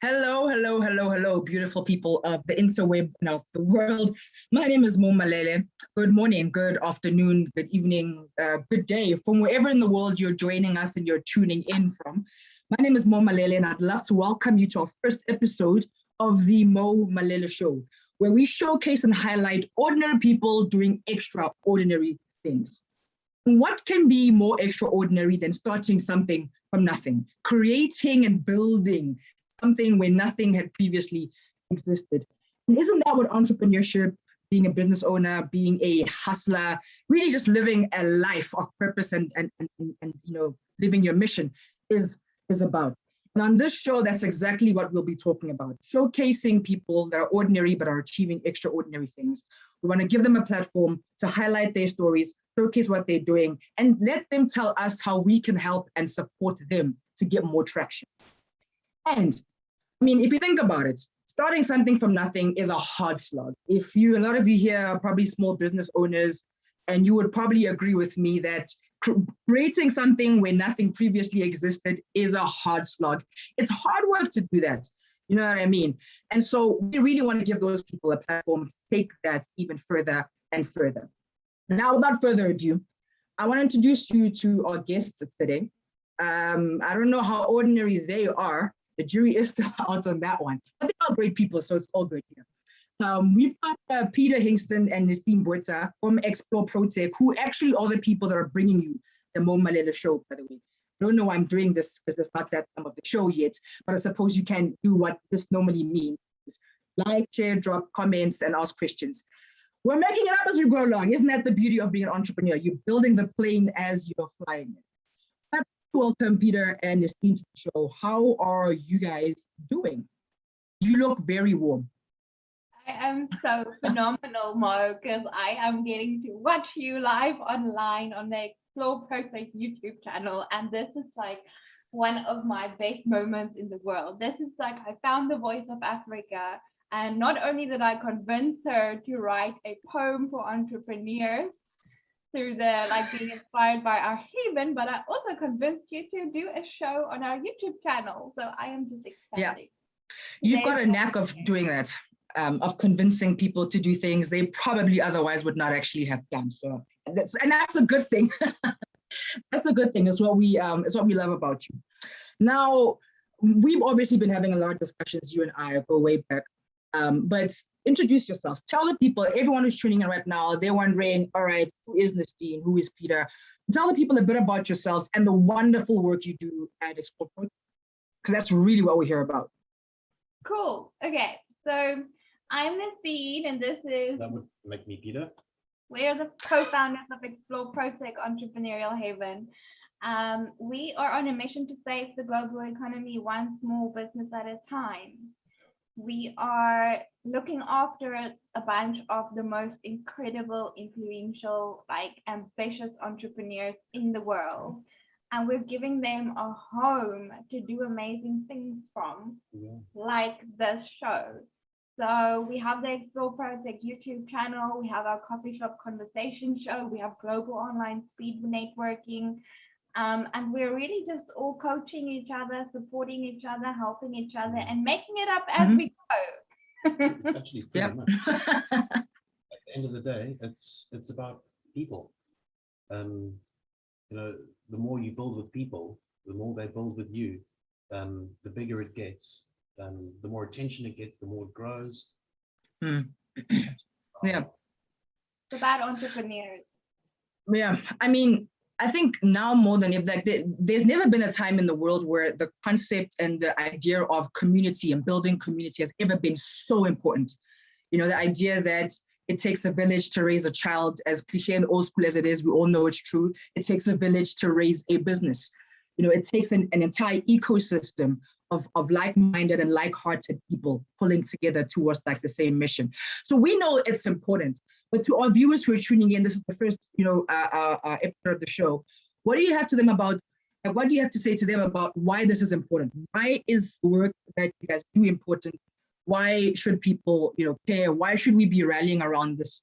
Hello, hello, hello, hello, beautiful people of the interweb and of the world. My name is Mo Malele. Good morning, good afternoon, good evening, good day from wherever in the world you're joining us and you're tuning in from. My name is Mo Malele, and I'd love to welcome you to our first episode of the Mo Malele Show, where we showcase and highlight ordinary people doing extraordinary things. What can be more extraordinary than starting something from nothing, creating and building something where nothing had previously existed? And isn't that what entrepreneurship, being a business owner, being a hustler, really just living a life of purpose and living your mission is about? And on this show, that's exactly what we'll be talking about, showcasing people that are ordinary but are achieving extraordinary things. We want to give them a platform to highlight their stories, showcase what they're doing, and let them tell us how we can help and support them to get more traction. And I mean, if you think about it, starting something from nothing is a hard slog. A lot of you here are probably small business owners, and you would probably agree with me that creating something where nothing previously existed is a hard slog. It's hard work to do that. You know what I mean? And so we really want to give those people a platform to take that even further and further. Now, without further ado, I want to introduce you to our guests today. I don't know how ordinary they are. The jury is still out on that one. But they're all great people, so it's all good here. We've got Peter Hingston and Nistine Botha from Explore PROTECH, who actually are the people that are bringing you the Mo Malele Show, by the way. I don't know why I'm doing this because it's not that time of the show yet, but I suppose you can do what this normally means. Like, share, drop comments, and ask questions. We're making it up as we go along. Isn't that the beauty of being an entrepreneur? You're building the plane as you're flying it. Welcome, Peter and Nistine, to the show. How are you guys doing? You look very warm. I am so phenomenal, Mo, because I am getting to watch you live online on the Explore PROTECH YouTube channel, and this is like one of my best moments in the world. This is like I found the voice of Africa, and not only did I convince her to write a poem for entrepreneurs through the being inspired by our haven, but I also convinced you to do a show on our YouTube channel. So I am just excited. Yeah, you've got a knack of doing that. Of convincing people to do things they probably otherwise would not actually have done. So that's a good thing. That's a good thing. It's what we love about you. Now, we've obviously been having a lot of discussions. You and I go way back. But introduce yourselves. Tell the people, everyone who's tuning in right now, they're wondering, all right, who is Nistine? Who is Peter? Tell the people a bit about yourselves and the wonderful work you do at Explore PROTECH, because that's really what we hear about. Cool. Okay. So I'm Nistine, and this is... That would make me Peter. We're the co-founders of Explore PROTECH Entrepreneurial Haven. We are on a mission to save the global economy one small business at a time. We are looking after a bunch of the most incredible, influential, ambitious entrepreneurs in the world. And we're giving them a home to do amazing things from, like this show. So we have the Explore PROTECH YouTube channel, we have our coffee shop conversation show, we have global online speed networking, and we're really just all coaching each other, supporting each other, helping each other, and making it up as we go. Actually, pretty much. At the end of the day, it's about people. The more you build with people, the more they build with you, the bigger it gets. The more attention it gets, the more it grows. Yeah. It's about entrepreneurs. Yeah, I mean, I think now more than ever, there's never been a time in the world where the concept and the idea of community and building community has ever been so important. You know, the idea that it takes a village to raise a child, as cliche and old school as it is, we all know it's true. It takes a village to raise a business. You know, it takes an entire ecosystem of like-minded and like-hearted people pulling together towards the same mission. So we know it's important, but to our viewers who are tuning in, this is the first, episode of the show. What do you have to them about, what do you have to say to them about why this is important? Why is work that you guys do important? Why should people, care? Why should we be rallying around this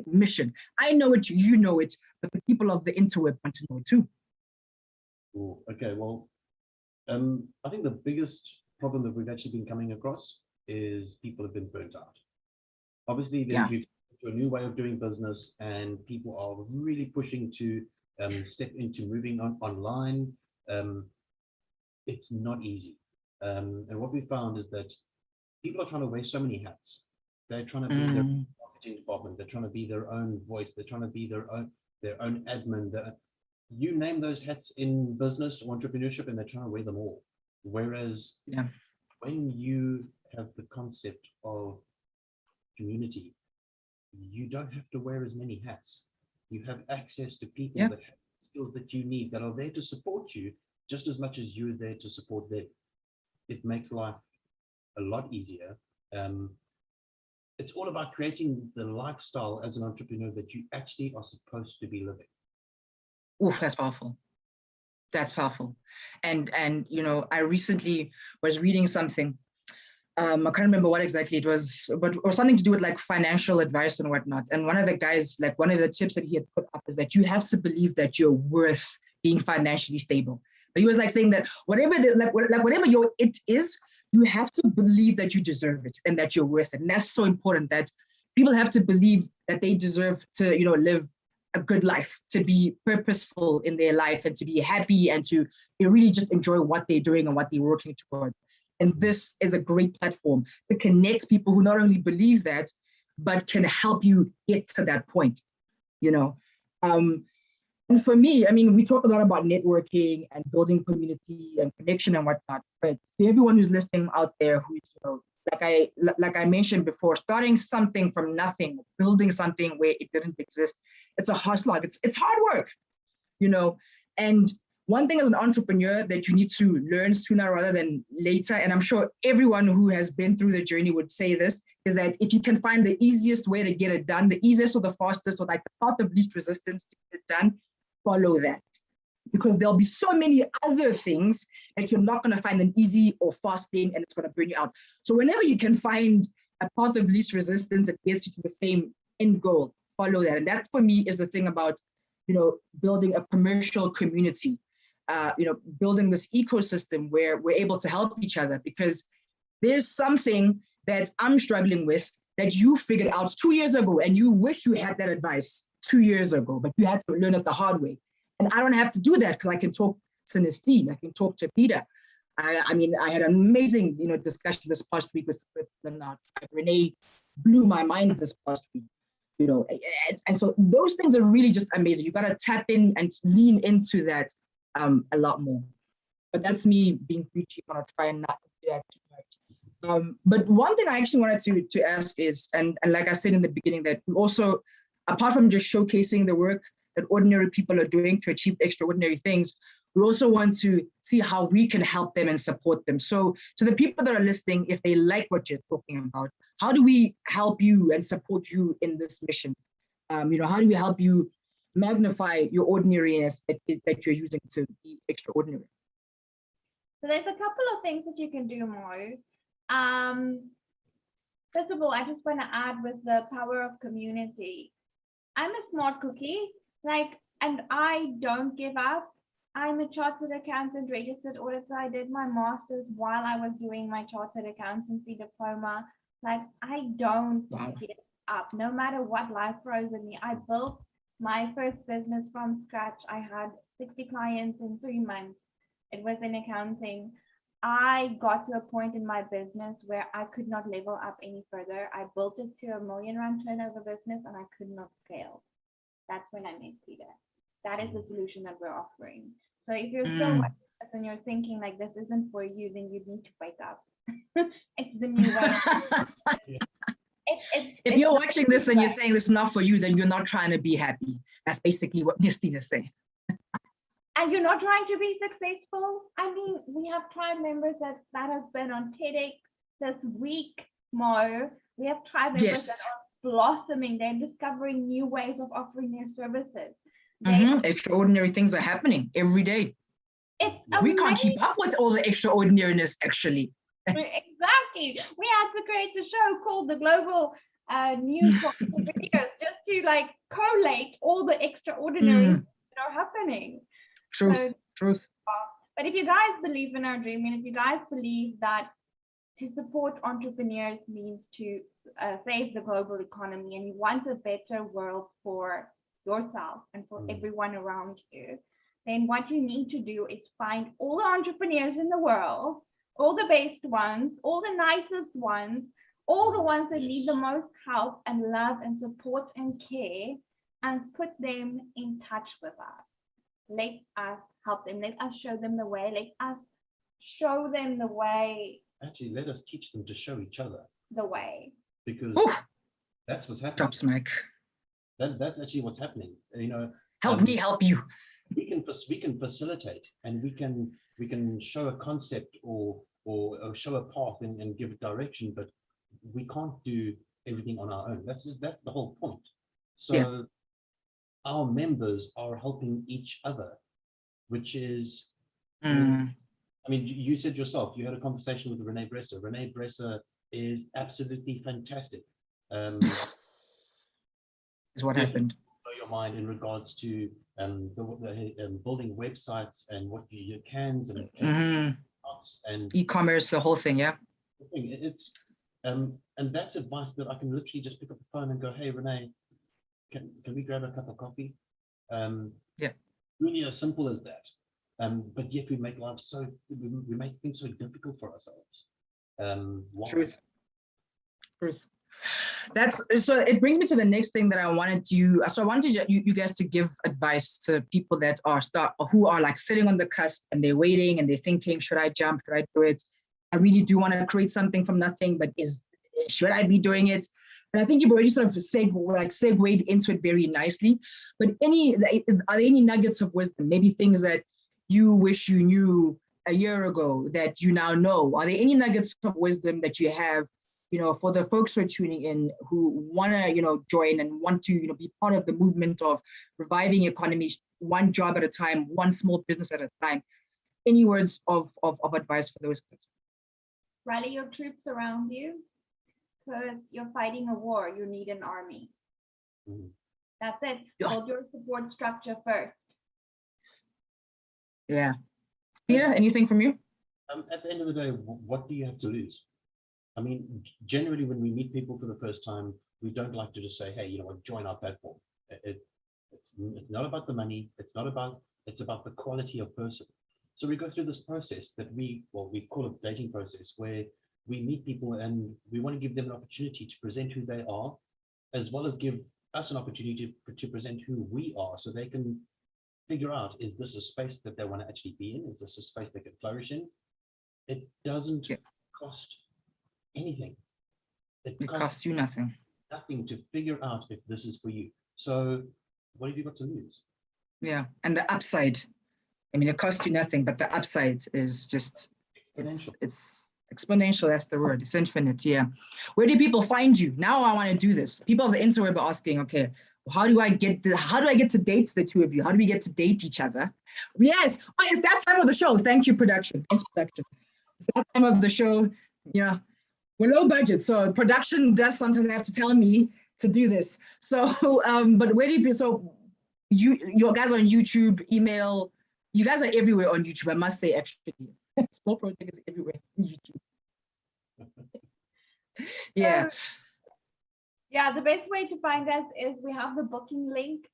mission? I know it, you know it, but the people of the interweb want to know too. Cool. Okay, well, I think the biggest problem that we've actually been coming across is people have been burnt out. Obviously, Yeah. we've to a new way of doing business, and people are really pushing to step into moving online. It's not easy. And what we found is that people are trying to wear so many hats. They're trying to be their marketing department. They're trying to be their own voice. They're trying to be their own admin. You name those hats in business or entrepreneurship, and they're trying to wear them all. Whereas when you have the concept of community, you don't have to wear as many hats. You have access to people that have skills that you need, that are there to support you just as much as you're there to support them. It makes life a lot easier. It's all about creating the lifestyle as an entrepreneur that you actually are supposed to be living. Oof, that's powerful. That's powerful. And you know, I recently was reading something. I can't remember what exactly it was, but or something to do with like financial advice and whatnot. And one of the guys, like one of the tips that he had put up is that you have to believe that you're worth being financially stable. But he was like saying that whatever whatever your it is, you have to believe that you deserve it and that you're worth it. And that's so important, that people have to believe that they deserve to, you know, live a good life, to be purposeful in their life and to be happy and to really just enjoy what they're doing and what they're working toward. And this is a great platform to connect people who not only believe that, but can help you get to that point, you know. And for me, I mean, we talk a lot about networking and building community and connection and whatnot, but to everyone who's listening out there, who's, you know, like I mentioned before, starting something from nothing, building something where it didn't exist, it's a hard slog. It's hard work, you know. And one thing as an entrepreneur that you need to learn sooner rather than later, and I'm sure everyone who has been through the journey would say this, is that if you can find the easiest way to get it done, the easiest or the fastest or like the path of least resistance to get it done, follow that. Because there'll be so many other things that you're not going to find an easy or fast thing, and it's going to burn you out. So whenever you can find a path of least resistance that gets you to the same end goal, follow that. And that for me is the thing about, you know, building a commercial community, you know, building this ecosystem where we're able to help each other, because there's something that I'm struggling with that you figured out 2 years ago, and you wish you had that advice 2 years ago, but you had to learn it the hard way. And I don't have to do that because I can talk to Nestine, I can talk to Peter. I mean, I had an amazing, you know, discussion this past week with Renee, blew my mind this past week, you know. And so those things are really just amazing. You got to tap in and lean into that a lot more. But that's me being preachy. I'm gonna try and not do that too much. But one thing I actually wanted to ask is, and like I said in the beginning, that we also, apart from just showcasing the work that ordinary people are doing to achieve extraordinary things, we also want to see how we can help them and support them. So to the people that are listening, if they like what you're talking about, how do we help you and support you in this mission? You know, how do we help you magnify your ordinariness that you're using to be extraordinary? So there's a couple of things that you can do, Mo. First of all, I just want to add with the power of community. I'm a smart cookie, and I don't give up. I'm a chartered accountant, registered auditor. I did my master's while I was doing my chartered accountancy diploma. I don't give up, no matter what life throws at me. I built my first business from scratch. I had 60 clients in 3 months. It was in accounting. I got to a point in my business where I could not level up any further. I built it to R1 million turnover business, and I could not scale. That's when I met Peter. That is the solution that we're offering. So if you're still watching this and you're thinking like this isn't for you, then you need to wake up. It's the new way. If you're watching this and you're saying this is not for you, then you're not trying to be happy. That's basically what Nestine is saying. And you're not trying to be successful. I mean, we have tribe members that has been on TEDx this week, Mo. We have tribe members that are blossoming. They're discovering new ways of offering their services. Extraordinary things are happening every day. We can't keep up with all the extraordinariness, actually. Exactly. We had to create a show called the Global News Videos just to collate all the extraordinary things that are happening. Truth. But But if you guys believe in our dream, and if you guys believe that to support entrepreneurs means to save the global economy, and you want a better world for yourself and for everyone around you, then what you need to do is find all the entrepreneurs in the world, all the best ones, all the nicest ones, all the ones that need the most help and love and support and care, and put them in touch with us. Let us help them. Let us show them the way. Let us show them the way. Actually, let us teach them to show each other The way. because that's what's happening. Drops mic. That's actually what's happening. You know, Help me help you. we can facilitate, and we can show a concept or show a path and give a direction, but we can't do everything on our own. That's the whole point. So our members are helping each other, which is I mean, you said yourself, you had a conversation with Renee Bresser. Renee Bresser is absolutely fantastic. Is what happened. Blow your mind in regards to building websites and what your cans and E-commerce, the whole thing, yeah. It's and that's advice that I can literally just pick up the phone and go, hey Renee, can we grab a cup of coffee? Really as simple as that. But yet we make life we make things so difficult for ourselves. Why? Truth. That's so. It brings me to the next thing that I wanted you. So I wanted you guys to give advice to people that who are like sitting on the cusp and they're waiting and they're thinking, should I jump? Should I do it? I really do want to create something from nothing, but should I be doing it? And I think you've already sort of segued into it very nicely. But are there any nuggets of wisdom? Maybe things that you wish you knew a year ago that you now know? Are there any nuggets of wisdom that you have, for the folks who are tuning in who want to, join and want to, be part of the movement of reviving economies, one job at a time, one small business at a time? Any words of advice for those kids? Rally your troops around you, because you're fighting a war. You need an army. That's it. Build your support structure first. Yeah. Peter, anything from you? At the end of the day, what do you have to lose? I mean, generally, when we meet people for the first time, we don't like to just say, hey, join our platform. It's not about the money. It's about the quality of person. So we go through this process that we call it dating process, where we meet people and we want to give them an opportunity to present who they are, as well as give us an opportunity to present who we are, so they can figure out, is this a space that they want to actually be in? Is this a space they can flourish in? It doesn't cost anything. It costs you nothing. Nothing to figure out if this is for you. So what have you got to lose? Yeah, and the upside. I mean, it costs you nothing, but the upside is just it's exponential. That's the word. It's infinite. Yeah. Where do people find you? Now I want to do this. People of the interweb are asking, okay, how do I get to date the two of you? How do we get to date each other? Yes. Oh, it's that time of the show. Thank you, production. Thanks, production. It's that time of the show. Yeah. We're low budget, so production does sometimes have to tell me to do this. So, but where do you? So, you guys on YouTube, email. You guys are everywhere on YouTube. I must say, actually, Small PROTECH is everywhere on YouTube. Yeah. Yeah, the best way to find us is we have the booking link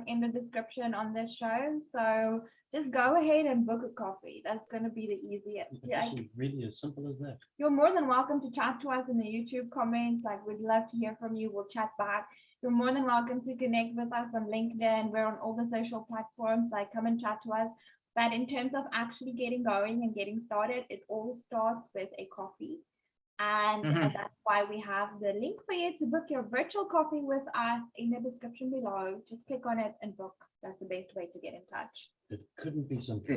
in the description on this show. So just go ahead and book a coffee. That's going to be the easiest. It's actually really as simple as that. You're more than welcome to chat to us in the YouTube comments. Like, we'd love to hear from you. We'll chat back. You're more than welcome to connect with us on LinkedIn. We're on all the social platforms. Like, come and chat to us. But in terms of actually getting going and getting started, it all starts with a coffee. And that's why we have the link for you to book your virtual coffee with us in the description below. Just click on it and book. That's the best way to get in touch. It couldn't be simple.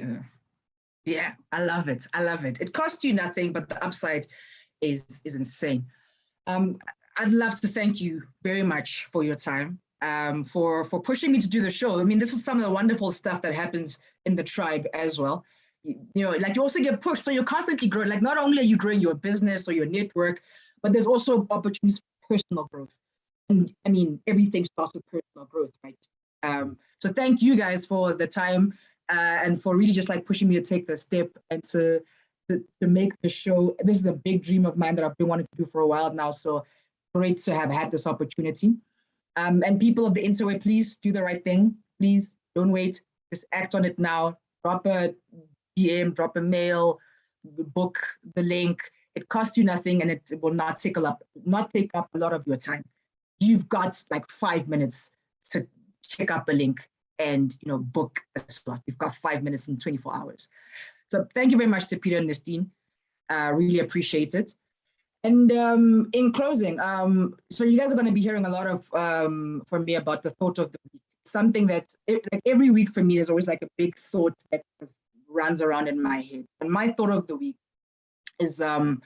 Yeah, I love it. I love it. It costs you nothing, but the upside is insane. I'd love to thank you very much for your time, for pushing me to do the show. I mean, this is some of the wonderful stuff that happens in the tribe as well. Like, you also get pushed, so you're constantly growing. Like, not only are you growing your business or your network, but there's also opportunities for personal growth. And I mean, everything starts with personal growth, right? So thank you guys for the time and for really just like pushing me to take the step and to make the show. This is a big dream of mine that I've been wanting to do for a while now. So great to have had this opportunity. And people of the interweb, please do the right thing. Please don't wait. Just act on it now. Drop a DM, drop a mail, book the link. It costs you nothing, and it will not take up a lot of your time. You've got like 5 minutes to check up a link and book a slot. You've got 5 minutes in 24 hours. So thank you very much to Peter and Nestine. Really appreciate it. And in closing, so you guys are going to be hearing a lot of from me about the thought of the week. Something that like every week for me, there's always like a big thought that runs around in my head. And my thought of the week is the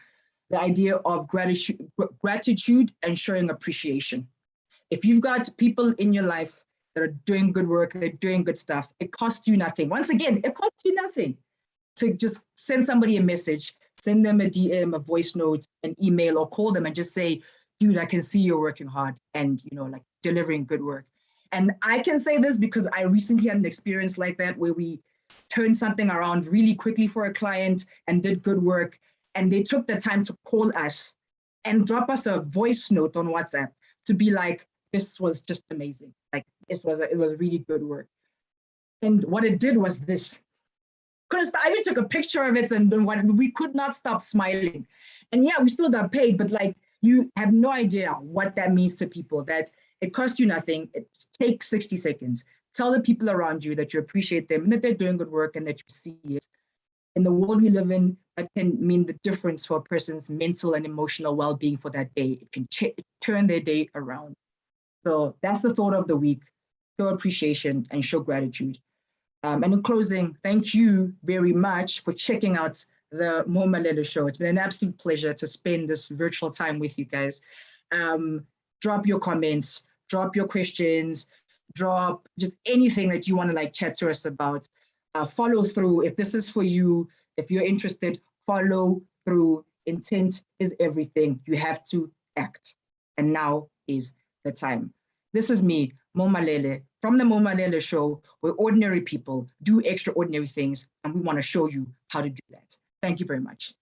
idea of gratitude and showing appreciation. If you've got people in your life that are doing good work, they're doing good stuff, it costs you nothing. Once again, it costs you nothing to just send somebody a message, send them a DM, a voice note, an email, or call them and just say, dude, I can see you're working hard and like delivering good work. And I can say this because I recently had an experience like that where we turned something around really quickly for a client and did good work. And they took the time to call us and drop us a voice note on WhatsApp to be like, this was just amazing. Like it was really good work. And what it did was this. I even took a picture of it and we could not stop smiling. And yeah, we still got paid, but like you have no idea what that means to people, that it costs you nothing. It takes 60 seconds. Tell the people around you that you appreciate them and that they're doing good work and that you see it. In the world we live in, that can mean the difference for a person's mental and emotional well-being for that day. It can turn their day around. So that's the thought of the week. Show appreciation and show gratitude. And in closing, thank you very much for checking out the Mo Malele Show. It's been an absolute pleasure to spend this virtual time with you guys. Drop your comments, drop your questions, drop just anything that you want to like chat to us about. Follow through. If this is for you, if you're interested, follow through. Intent is everything. You have to act. And now is the time. This is me, Mo Malele, from the Mo Malele Show, where ordinary people do extraordinary things, and we want to show you how to do that. Thank you very much.